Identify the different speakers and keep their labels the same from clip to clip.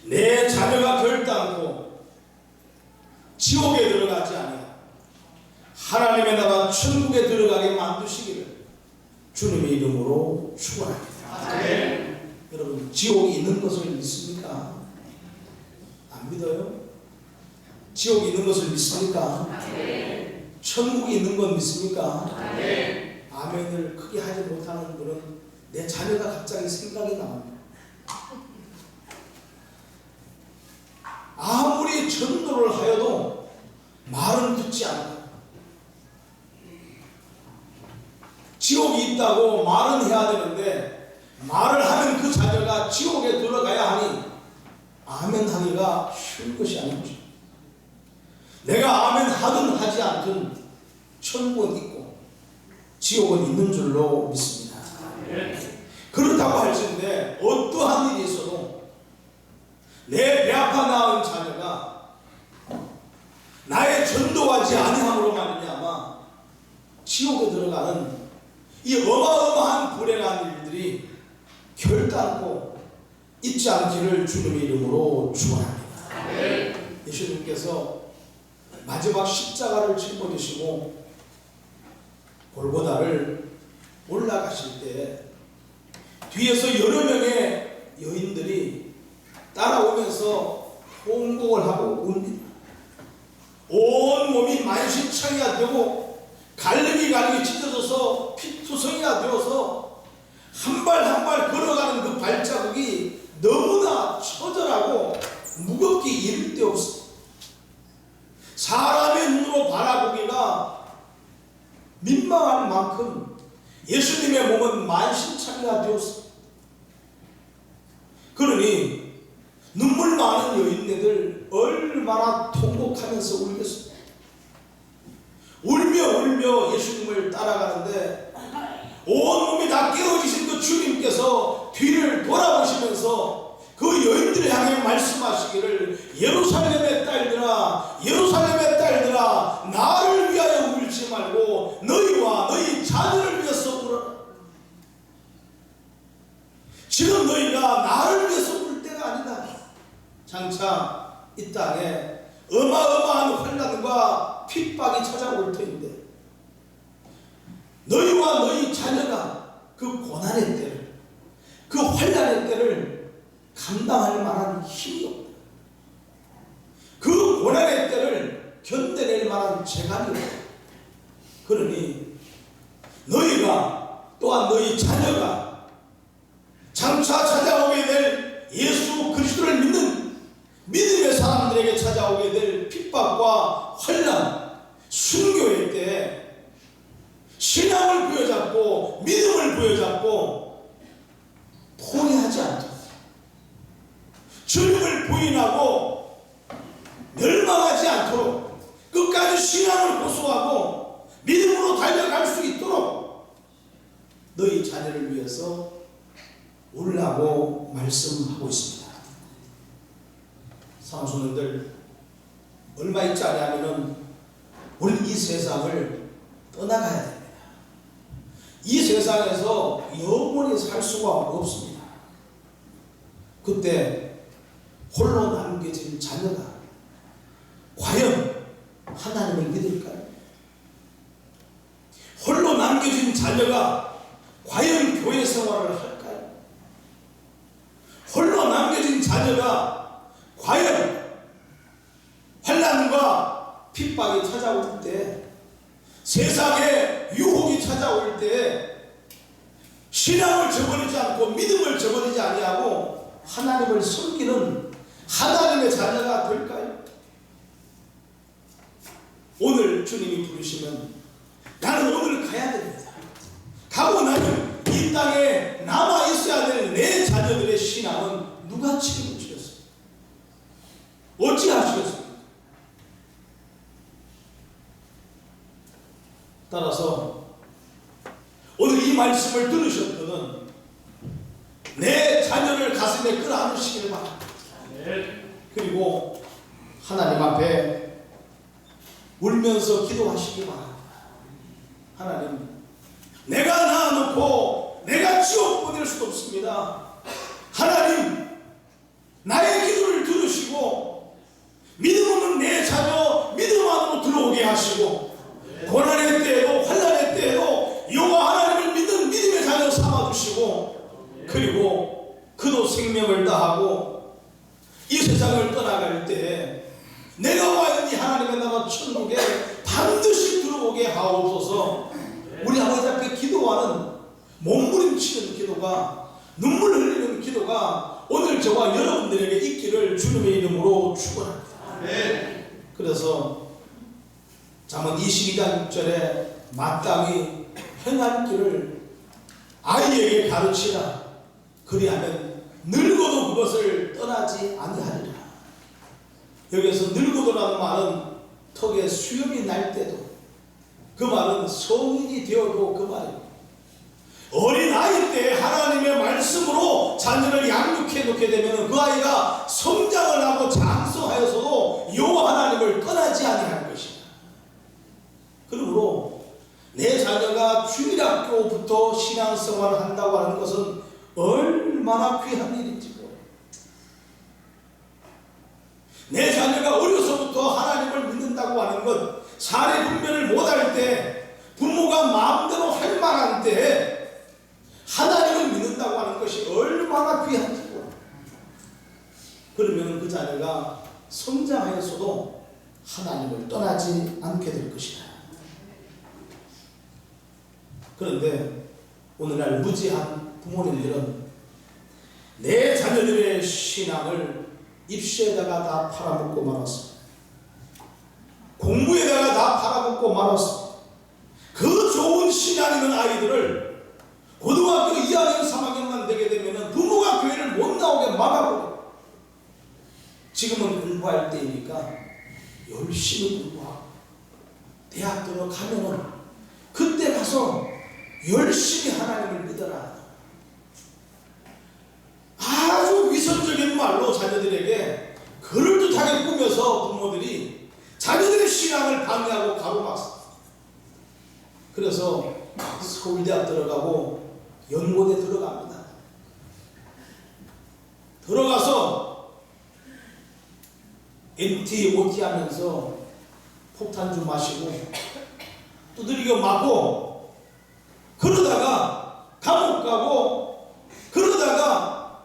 Speaker 1: 내 자녀가 결단코 지옥에 들어가지 아니하고 하나님의 나라 천국에 들어가게 만드시기를 주님의 이름으로 축원합니다.
Speaker 2: 네.
Speaker 1: 여러분, 지옥이 있는 것을 믿습니까? 안 믿어요? 지옥이 있는 것을 믿습니까?
Speaker 2: 네.
Speaker 1: 천국이 있는 건 믿습니까?
Speaker 2: 네.
Speaker 1: 아멘을 크게 하지 못하는 분은 내 자녀가 갑자기 생각이 나옵니다. 아무리 전도를 하여도 말은 듣지 않아요. 지옥이 있다고 말은 해야 되는데 말을 하면 그 자녀가 지옥에 들어가야 하니 아멘 하기가 쉬운 것이 아니죠. 내가 아멘 하든 하지 않든 천국은 있고 지옥은 있는 줄로 믿습니다. 그렇다고 할지인데 어떠한 일이 있어도 내 배 아파 낳은 자녀가 나의 전도하지 아니함으로 말미암아 지옥에 들어가는 이 어마어마한 불행한 일들이 결단코 있지 않기를 주님의 이름으로 축원합니다. 예수님께서 마지막 십자가를 짊어지시고 골고다를 올라가실 때 뒤에서 여러 명의 여인들이 따라오면서 통곡을 하고 웁니다. 온 몸이 만신창이가 되고 갈릭이 찢어져서 피투성이가 되어서 한 발 한 발 걸어가는 그 발자국이 너무나 처절하고 무겁게 이를 데 없습니다. 사람의 눈으로 바라보기가 민망할 만큼 예수님의 몸은 만신창이가 되었습니다. 그러니 눈물 많은 여인네들 얼마나 통곡하면서 울겠습니까? 울며 예수님을 따라가는데 온 몸이 다 깨어지신 그 주님께서 뒤를 돌아보시면서 그 여인들을 향해 말씀하시기를 예루살렘의 딸들아 예루살렘의 딸들아 나를 위하여 울지 말고 너희와 너희 자녀를 위해서 울어라. 지금 너희가 나를 위해서 울 때가 아니다. 장차 이 땅에 어마어마한 환난과 핍박이 찾아올 터인데 너희와 너희 자녀가 그 고난의 때를 그 환난의 때를 감당할 만한 힘이 없다. 그 고난의 때를 견뎌낼 만한 재간이 없다. 그러니 너희가 또한 너희 자녀가 장차 찾아오게 될 예수 그리스도를 믿는 믿음의 사람들에게 찾아오게 될 핍박과 환난, 순교의 때 신앙을 부여잡고 믿음을 부여잡고 포기하지 않도록 주님을 부인하고 멸망하지 않도록 끝까지 신앙을 고수하고 믿음으로 달려갈 수 있도록 너희 자녀를 위해서 울라고 말씀하고 있습니다. 사랑하는 얼마 있지 않으면 우리 이 세상을 떠나가야 됩니다. 이 세상에서 영원히 살 수가 없습니다. 그때 홀로 남겨진 자녀가 과연 하나님을 믿을까요? 홀로 남겨진 자녀가 과연 교회 생활을 할까요? 홀로 남겨진 자녀가 과연 환난과 핍박이 찾아올 때 세상에 유혹이 찾아올 때 신앙을 저버리지 않고 믿음을 저버리지 아니하고 하나님을 섬기는 하나님의 자녀가 될까요? 오늘 주님이 부르시면 나는 오늘 가야 됩니다. 가고 나면 이 땅에 남아 있어야 될 내 자녀들의 신앙은 누가 책임을 지겠습니까? 어찌 하시겠습니까? 따라서 오늘 이 말씀을 들으셨거든 내 자녀를 가슴에 끌어안으시기를 바랍니다. 그리고 하나님 앞에 울면서 기도하시기 바랍니다. 하나님, 내가 낳아놓고 내가 지옥 보낼 수도 없습니다. 하나님, 나의 기도를 떠나고 이 세상을 떠나갈 때 내가 와 있는 이 하나님의 나라 천국에 반드시 들어오게 하옵소서. 우리 아버지 앞에 기도하는 몸부림치는 기도가, 눈물 흘리는 기도가 오늘 저와 여러분들에게 있기를 주님의 이름으로 축원합니다. 그래서 잠언 22장 6절에 마땅히 행할 길을 아이에게 가르치라. 그리하면 늙어도 그것을 떠나지 아니하리라. 여기서 늙어도라는 말은 턱에 수염이 날 때도, 그 말은 성인이 되어도 그 말입니다. 어린 아이 때 하나님의 말씀으로 자녀를 양육해 놓게 되면 그 아이가 성장을 하고 장성하여서도 여호와 하나님을 떠나지 아니할 것이다. 그러므로 내 자녀가 주일학교부터 신앙생활을 한다고 하는 것은 얼마나 귀한 일인지 몰라요. 내 자녀가 어려서부터 하나님을 믿는다고 하는 것, 사례 분별을 못할 때, 부모가 마음대로 할 만한 때 하나님을 믿는다고 하는 것이 얼마나 귀한지 몰라요. 그러면 그 자녀가 성장하여서도 하나님을 떠나지 않게 될 것이다. 그런데 오늘날 무지한 부모님들은 내 자녀들의 신앙을 입시에다가 다 팔아먹고 말았습니다. 공부에다가 다 팔아먹고 말았습니다. 그 좋은 신앙 있는 아이들을 고등학교 2학년 3학년만 되게 되면 부모가 교회를 못 나오게 막아버려요. 지금은 공부할 때이니까 열심히 공부하고 대학 들어가면은 그때 가서 열심히 하나님을 믿어라. 아주 위선적인 말로 자녀들에게 그럴듯하게 꾸며서 부모들이 자녀들의 신앙을 방해하고 가로막습니다. 그래서 서울대학 들어가고 연고대 들어갑니다. 들어가서 MT, OT 하면서 폭탄주 마시고 두드리고 맞고 그러다가 감옥 가고 그러다가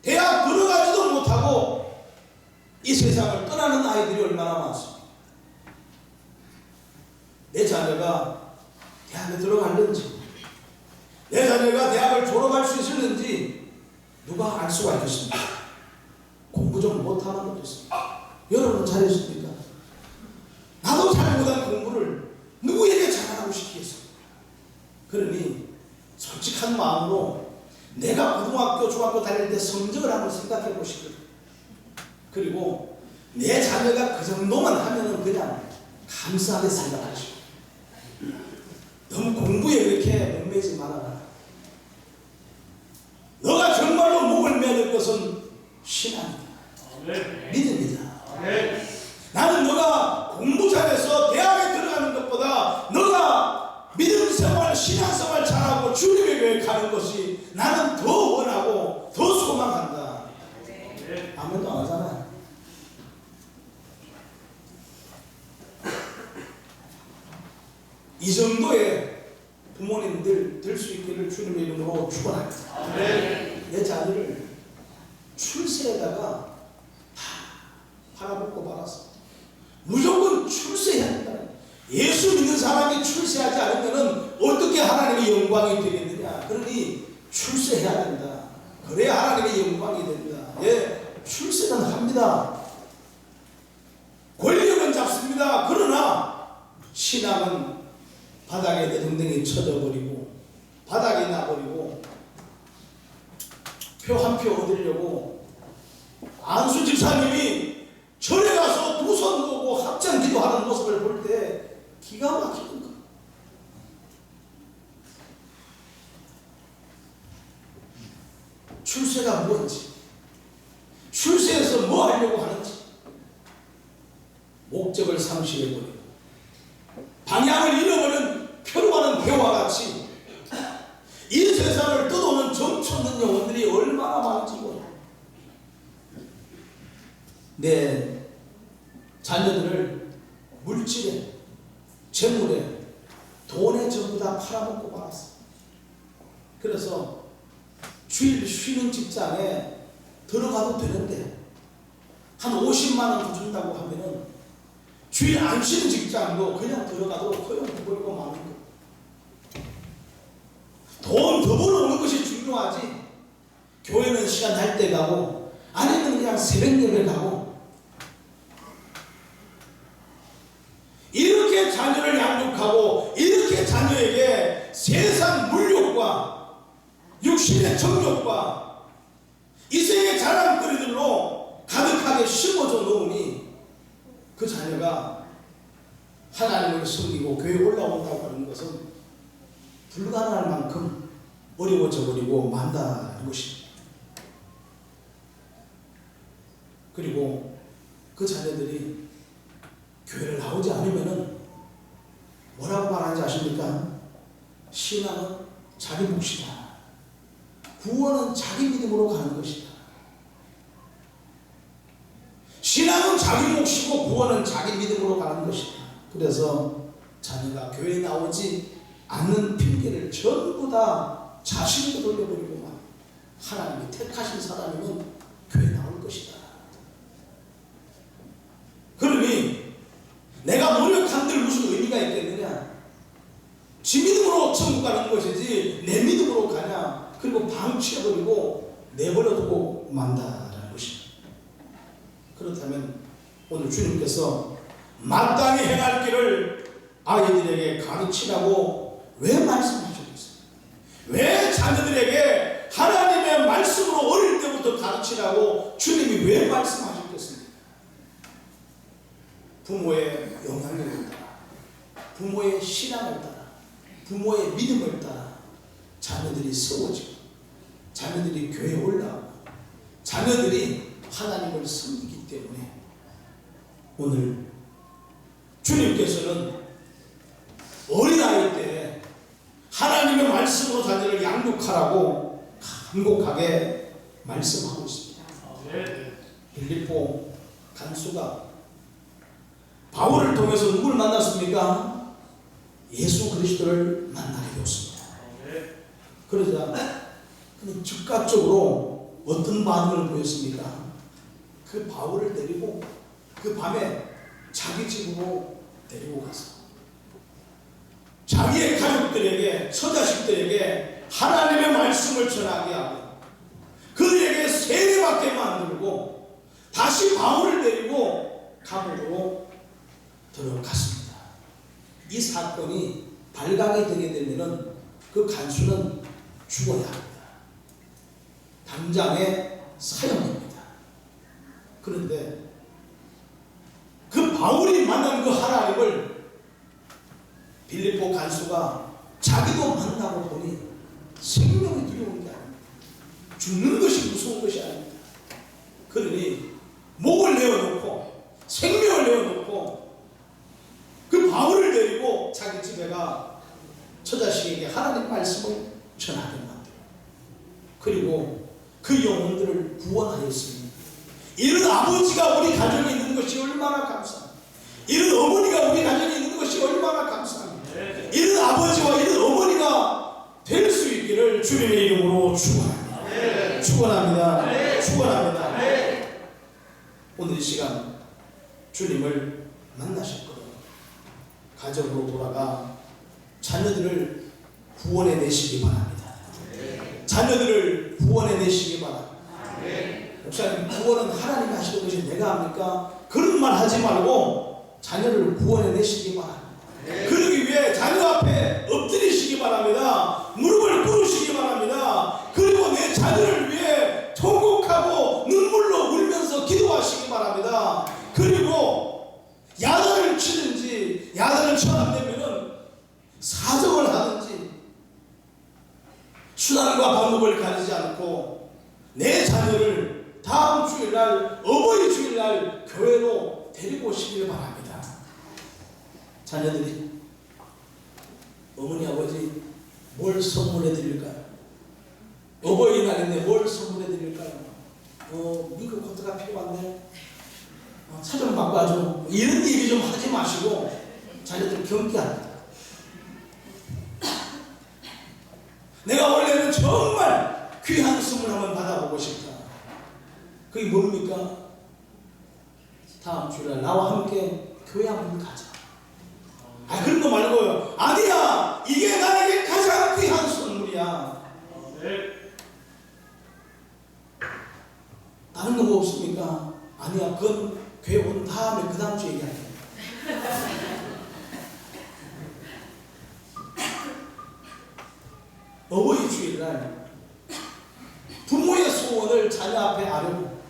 Speaker 1: 대학 들어가지도 못하고 이 세상을 떠나는 아이들이 얼마나 많습니까? 내 자녀가 대학에 들어갔는지, 내 자녀가 대학을 졸업할 수 있었는지 누가 알 수가 있겠습니까? 공부 좀 못하면 어떻습니까? 여러분 잘했습니까? 나도 잘 못한 공부를 누구에게 잘하고 싶겠습니까? 그러니 솔직한 마음으로 내가 고등학교, 중학교 다닐 때 성적을 한번 생각해 보시거든요. 그리고 내 자녀가 그 정도만 하면은 그냥 감사하게 생각하시고 너무 공부에 그렇게 목매지 말아라. 너가 정말로 목을 매야 될 것은 신앙이다. 믿음이다. 나는 너가 공부 잘해서 대학에 들어가는 것보다 너가 믿음 생활, 신앙 생활 잘하고 주님의 교회 가는 것이 나는 더 원하고 더 소망한다. 아무도 안 하잖아요. 이 정도의 부모님들 될 수 있기를 주님의 이름으로 축원합니다. 내 자녀를 출세에다가 다 팔아먹고 말았어. 무조건 출세해야 된다. 예수 믿는 사람이 출세하지 않으면 어떻게 하나님의 영광이 되겠느냐. 그러니 출세해야 된다. 그래야 하나님의 영광이 된다. 예, 출세는 합니다. 권력은 잡습니다. 그러나 신앙은 바닥에 내동댕이 쳐져버리고 바닥에 나버리고 표 한 표 얻으려고 안수 집사님이 절에 가서 두 손 놓고 합장 기도하는 모습을 볼 때 기가 막히는 거. 출세가 뭔지, 출세해서 뭐 하려고 하는지 목적을 상실해버리고 방향을 잃어버린 표류하는 배와 같이 이 세상을 떠도는 정처없는 영혼들이 얼마나 많은지 몰라요. 내 자녀들을 물질에, 재물에, 돈에 전부 다 팔아먹고 말았어. 그래서 주일 쉬는 직장에 들어가도 되는데 한 50만 원 더 준다고 하면은 주일 안 쉬는 직장도 그냥 들어가도록 허용해버리고 마는 거예요. 돈 더 벌어오는 것이 중요하지. 교회는 시간 날 때 가고 아니면 그냥 새벽 예배 가고 이렇게 자녀를 양육하고 이렇게 자녀에게 세상 물욕과 육신의 정욕과 이 세계 자랑거리들로 가득하게 심어져 놓으니 그 자녀가 하나님을 섬기고 교회에 올라온다고 하는 것은 불가능할 만큼 어려워져 버리고 만다는 것입니다. 그리고 그 자녀들이 교회를 나오지 않으면은 뭐라고 말하는지 아십니까? 신앙은 자기 몫이다. 구원은 자기 믿음으로 가는 것이다. 신앙은 자기 몫이고 구원은 자기 믿음으로 가는 것이다. 그래서 자녀가 교회에 나오지 않는 핑계를 전부 다 자신에게 돌려버리고만 하나님이 택하신 사람이면 교회에 나올 것이다. 그러니 내가 노력한들 무슨 의미가 있겠느냐? 지 믿음으로 천국 가는 것이지 내 믿음으로 가냐? 그리고 방치해버리고 내버려두고 만다라는 것입니다. 그렇다면 오늘 주님께서 마땅히 행할 길을 아이들에게 가르치라고 왜 말씀하셨겠어요? 왜 자녀들에게 하나님의 말씀으로 어릴 때부터 가르치라고 주님이 왜 말씀하셨겠습니까? 부모의 영향력을 따라, 부모의 신앙을 따라, 부모의 믿음을 따라 자녀들이 세워지고 자녀들이 교회에 올라오고 자녀들이 하나님을 섬기기 때문에 오늘 주님께서는 어린아이 때 하나님의 말씀으로 자녀를 양육하라고 간곡하게 말씀하고 있습니다. 빌립보 간수가 바울을 통해서 누구를 만났습니까? 예수 그리스도를 만나게 되었습니다. 그러자 그는 즉각적으로 어떤 반응을 보였습니까? 그 바울을 데리고 그 밤에 자기 집으로 데리고 가서 자기의 가족들에게 처자식들에게 하나님의 말씀을 전하게 하고 그들에게 세례받게 만들고 다시 바울을 데리고 감옥으로 들어갔습니다. 이 사건이 발각이 되게 되면은 그 간수는 죽어야 합니다. 당장의 사형입니다. 그런데 그 바울이 만난 그 하나님을 빌립보 간수가 자기도 만나고 보니 생명이 두려운 게 아닙니다. 죽는 것이 무서운 것이 아닙니다. 그러니 목을 내어놓고 생명을 내어놓고 그 바울을 데리고 자기 집에 가 처자식에게 하나님 말씀을 전하게 만들고 그리고 그 영혼들을 구원하였습니다. 이런 아버지가 우리 가정에 있는 것이 얼마나 감사합니다. 이런 어머니가 우리 가정에 있는 것이 얼마나 감사합니다. 이런 아버지와 이런 어머니가 될 수 있기를 주님의 이름으로 축원합니다. 축원합니다. 축원합니다. 오늘 이 시간 주님을 만나셨거든요. 가정으로 돌아가 자녀들을 구원해 내시기 바랍니다. 자녀들을 구원해 내시기 바랍니다. 목사님, 구원은 하나님이 하시는 것이 내가 합니까? 그런 말 하지 말고 자녀를 구원해 내시기 바랍니다. 그러기 위해 자녀 앞에 엎드리시기 바랍니다. 무릎을 꿇으시기 바랍니다. 그리고 내 자녀를 위해 통곡하고 눈물로 울면서 기도하시기 바랍니다. 그리고 야단을 치든지 야단을 쳐안 되면은 사정을 하든지 수단과 방법을 가리지 않고 내 자녀를 다음 주일날 어버이 주일날 교회로 데리고 오시길 바랍니다. 자녀들이 어머니 아버지 뭘 선물해 드릴까요? 어버이날인데 뭘 선물해 드릴까요? 링크 코트가 필요한데 차 좀 바꿔줘. 이런 얘기 좀 하지 마시고 자녀들 경계합니다. 내가 원래는 정말 귀한 선물 한번 받아보고 싶다. 그게 뭡니까? 다음 주일날 나와 함께 교회 한번 가자. 그런 거 말고요. 아니야, 이게 나에게 가장 귀한 선물이야. 다른 거 뭐 없습니까? 아니야, 그건 교회 온 다음에 그 다음 주에 얘기할게. 어버이 주일날 부모의 소원을 자녀 앞에 아뢰고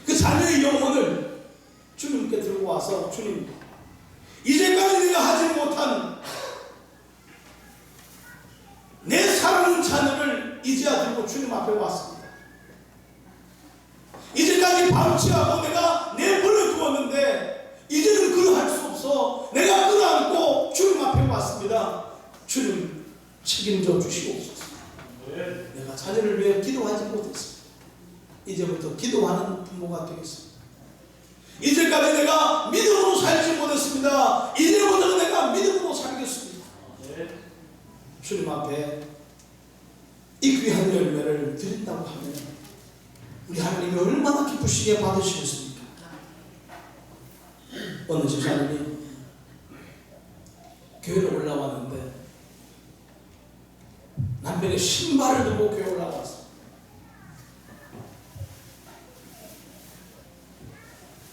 Speaker 1: 그 자녀의 영혼을 주님께 들고 와서, 주님, 이제까지 내가 하지 못한 내 사랑하는 자녀를 이제야 들고 주님 앞에 왔습니다. 이제까지 방치하고 내가 내버려 두었는데 이제는 그걸 할 수 없어 내가 끌어안고 주님 앞에 왔습니다. 주님, 책임져 주시옵소서. 내가 자녀를 위해 기도하지 못했습니다. 이제부터 기도하는 부모가 되겠습니다. 이제까지 내가 믿음으로 살지 못했습니다. 이제부터 내가 믿음으로 살겠습니다. 주님 앞에 이 귀한 열매를 드린다고 하면 우리 하나님이 얼마나 기쁘시게 받으시겠습니까? 어느 집사님이 교회로 올라왔는데 남편의 신발을 들고 교회 올라왔어요.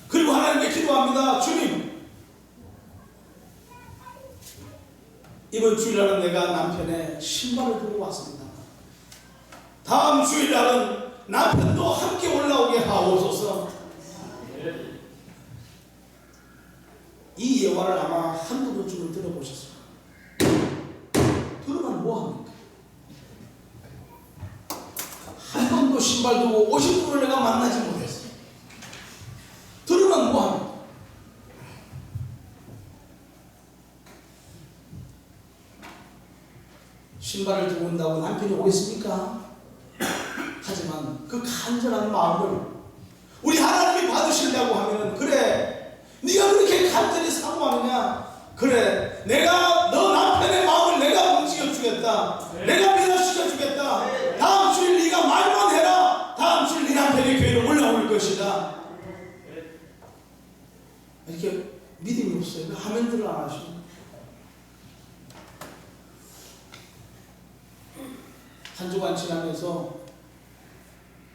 Speaker 1: 그리고 하나님께 기도합니다. 주님, 이번 주일날은 내가 남편의 신발을 들고 왔습니다. 다음 주일날은 남편도 함께 올라오게 하옵소서. 이 예화를 아마 한두 번쯤은 들어보셨어요. 들으면 뭐합니까? 한 번도 신발 두고 오신 분을 내가 만나지 못했어요. 들으면 뭐합니까? 신발을 두고 온다고 남편이 오겠습니까? 하지만 그 간절한 마음을 우리 하나님이 받으시려고 하면, 그래, 네가 그렇게 간절히 사모하느냐? 그래, 내가 너 남편의 마음을 내가 움직여 주겠다. 내가 변화시켜 주겠다. 다음 주일 네가 말만 해라. 다음 주일 네 남편이 교회로 올라올 것이다. 이렇게 믿음이 없어요. 하면들을 안 하시고. 한 주간 지나면서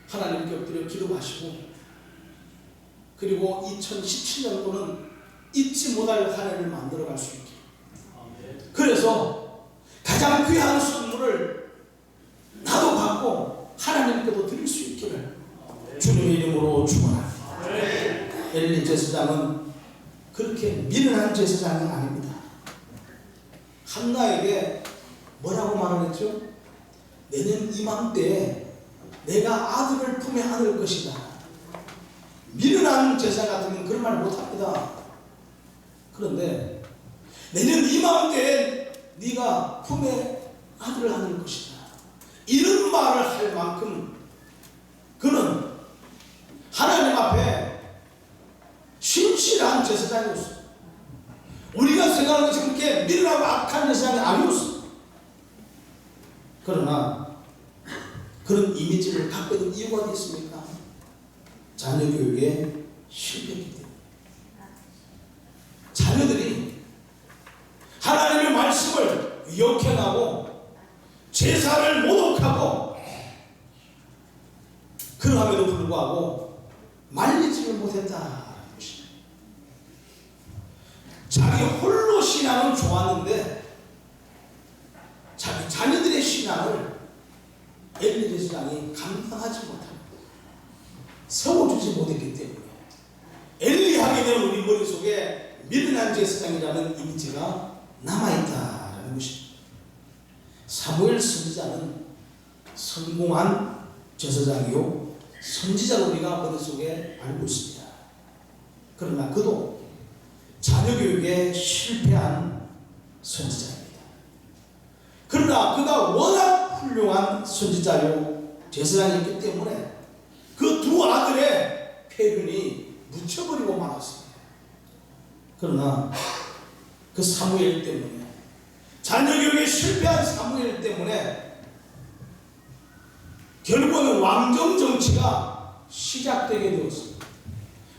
Speaker 1: 하나님께 엎드려 기도하시고, 그리고 2017년도는 잊지 못할 한 해를 만들어갈 수 있게, 그래서 가장 귀한 선물을 나도 받고 하나님께도 드릴 수 있기를 주님의 이름으로 축원합니다. 엘리 제사장은 그렇게 미련한 제사장이 아닙니다. 한나에게 뭐라고 말을 했죠? 내년 이맘때에 내가 아들을 품에 안을 것이다. 미련한 제사 같으면 그런 말 못합니다. 그런데 내년 이맘때에 네가 품에 아들을 안을 것이다, 이런 말을 할 만큼 그는 하나님 앞에 신실한 제사장이었어. 우리가 생각하는 것이 그렇게 미련하고 악한 제사장이 아니었어. 그러나 그런 이미지를 갖고 있는 이유가 어디 있습니까? 자녀 교육에 실패했기 때문에. 자녀들이 하나님의 말씀을 역행하고 제사를 모독하고, 그러함에도 불구하고 말리지를 못했다는 것입니다. 자기 홀로 신앙은 좋았는데 자기 자녀들의 신앙을 엘리 제사장이 감당하지 못합니다. 세워주지 못했기 때문에 엘리 하게 되는 우리 머릿속에 미련한 제사장이라는 이미지가 남아있다라는 것입니다. 사무엘 선지자는 성공한 제사장이요 선지자로 우리가 머릿속에 알고 있습니다. 그러나 그도 자녀 교육에 실패한 선지자입니다. 그러나 그가 워낙 훌륭한 선지자요 제사장이었기 때문에 그 두 아들의 폐륜이 묻혀버리고 말았습니다. 그러나 그 사무엘 때문에, 자녀 교육에 실패한 사무엘 때문에 결국은 왕정 정치가 시작되게 되었습니다.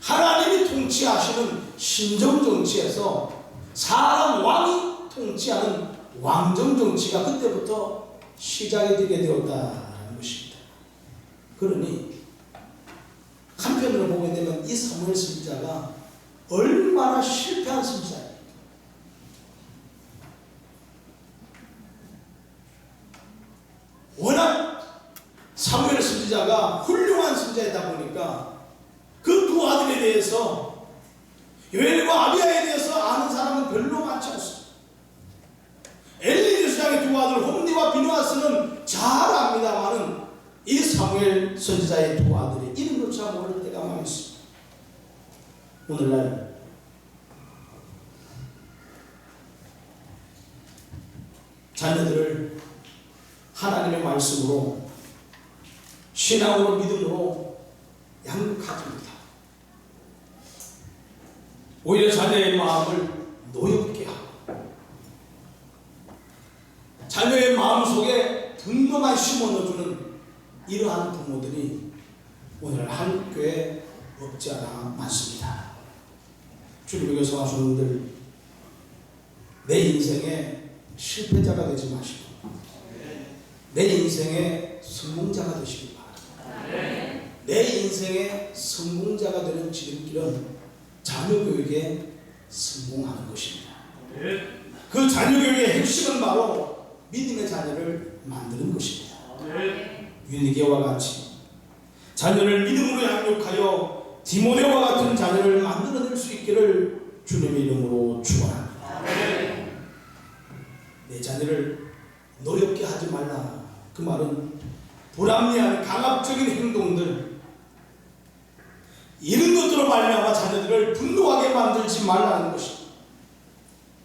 Speaker 1: 하나님이 통치하시는 신정정치에서 사람 왕이 통치하는 왕정정치가 그때부터 시작이 되게 되었다는 것입니다. 그러니 한편으로 보게 되면 이 사무엘 선지자가 얼마나 실패한 선지자입니까? 워낙 사무엘 선지자가 훌륭한 선지자이다 보니까 그 두 아들에 대해서 요엘과 아비야에 대해서 아는 사람은 별로 많지 않습니다. 엘리 제사장의 두 아들 홈니와 비누아스는 잘 압니다만은 이 사무엘 선지자의 두 아들의 이름조차 모를 때가 많이 있습니다. 오늘날 자녀들을 하나님의 말씀으로 신앙으로 믿음으로 양육하지 못하고 오히려 자녀의 마음을 노엽게 하고 자녀의 마음속에 분노만 심어넣어주는 이러한 부모들이 오늘 한국교회에 없지 않아 많습니다. 주님의 성하시는 분들, 내 인생의 실패자가 되지 마시고 내 인생의 성공자가 되시기 바랍니다. 내 인생의 성공자가 되는 지름길은 자녀교육에 성공하는 것입니다. 그 자녀교육의 핵심은 바로 믿음의 자녀를 만드는 것입니다. 유니게와 같이 자녀를 믿음으로 양육하여 디모데와 같은 자녀를 만들어낼 수 있기를 주님의 이름으로 축원합니다. 내 자녀를 노엽게 하지 말라. 그 말은 불합리한 강압적인 행동들, 이런 것들로 말미암아 자녀들을 분노하게 만들지 말라는 것입니다.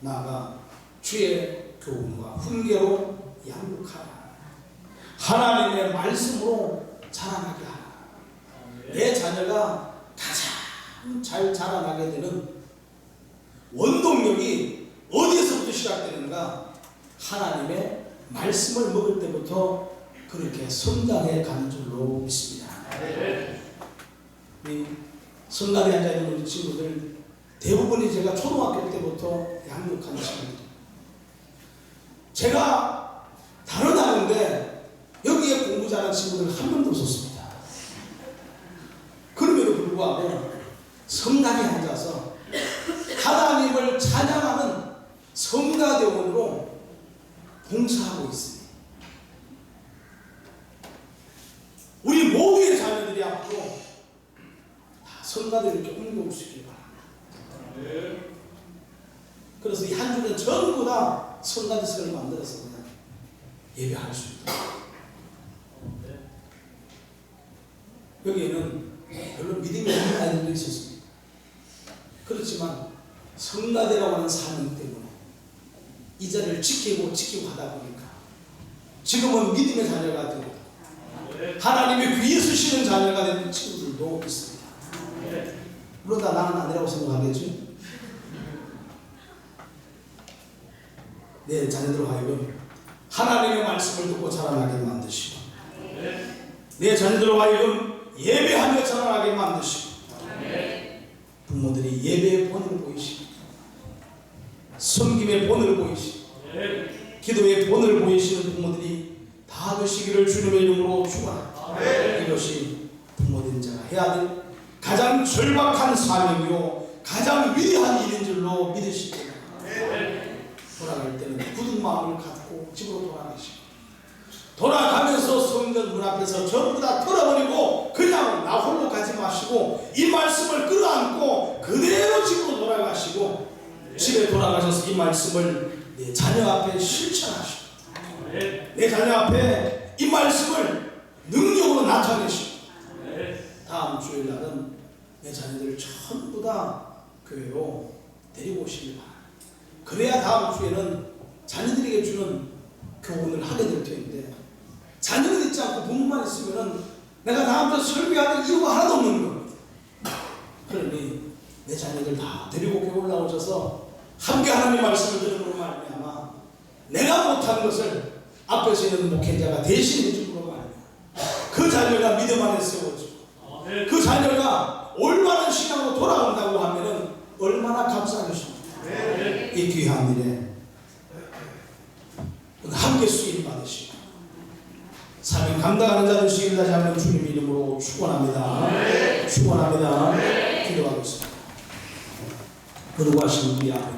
Speaker 1: 나아가 주의 교훈과 훈계로 양육하라. 하나님의 말씀으로 자라나게 하라. 내 자녀가 가장 잘 자라나게 되는 원동력이 어디에서부터 시작되는가? 하나님의 말씀을 먹을 때부터 그렇게 성장해 가는 줄로 믿습니다. 우리 성가대에 앉아있는 우리 친구들 대부분이 제가 초등학교 때부터 양육하는 친구들. 제가 다른 학교인데 여기에 공부 잘하는 친구들 한 명도 없었습니다. 그럼에도 불구하고 성당에 앉아서 하나님을 찬양하는 성가대원으로 봉사하고 있습니다. 우리 모두의 자녀들이 앞으로 다 성가대를 이렇게 옮겨올 수 있길 바랍니다. 그래서 이 한 주는 전부 다 성가대석을 만들어서 그냥 예배할 수 있도록. 여기에는 별로 믿음이 없는 아이들도 있었습니다. 그렇지만 성가대라고 하는 사명 때문에 이 자리를 지키고 하다 보니까 지금은 믿음의 자녀가 되고 하나님의 귀에 쓰시는 자녀가 되는 친구들도 있습니다. 물론 다 나는 아니라고 생각하겠지. 내 자녀들 하여금 하나님의 말씀을 듣고 자라나게 만드시고 내 자녀들 하여금 예배하며 자라나게 만드시고 부모들이 예배의 본을 보이시고 섬김의 본을 보이시고 기도의 본을 보이시는 부모들이 다 되시기를 주님의 이름으로 축원합니다. 이것이 부모된 자가 해야 될 가장 절박한 사명이요 가장 위대한 일인 줄로 믿으시기 바랍니다. 돌아갈 때는 굳은 마음을 갖고 집으로 돌아가시고 돌아가면서 성전 문 앞에서 전부 다 털어버리고 그냥 나 홀로 가지 마시고 이 말씀을 끌어안고 그대로 집으로 돌아가시고 집에 돌아가셔서 이 말씀을 내 자녀 앞에 실천하시고 내 자녀 앞에 이 말씀을 능력으로 나타내시고 다음 주일날은 내 자녀들을 전부 다 교회로 데리고 오시기 바랍니다. 그래야 다음 주에는 자녀들에게 주는 교훈을 하게 될 텐데 자녀는 있지 않고 부모만 있으면은 내가 다음 주에 설교하는 이유가 하나도 없는 겁니다. 그러니 내 자녀들 다 데리고 교회 올라오셔서 함께 하나님의 말씀을 들음으로 말미암아 내가 못한 것을 앞에서 있는 목회자가 대신해 줌으로 말미암아 그 자녀가 믿음 안에 세워지고 그 자녀가 올바른 신앙으로 돌아온다고 하면은 얼마나 감사하겠습니까? 이 귀한 일에 함께 수임 받으시고 사명 감당하는 자들 수임 다시 한번 주님 이름으로 축원합니다. 축원합니다. 기도하겠습니다. 거룩하신 우리 아버지,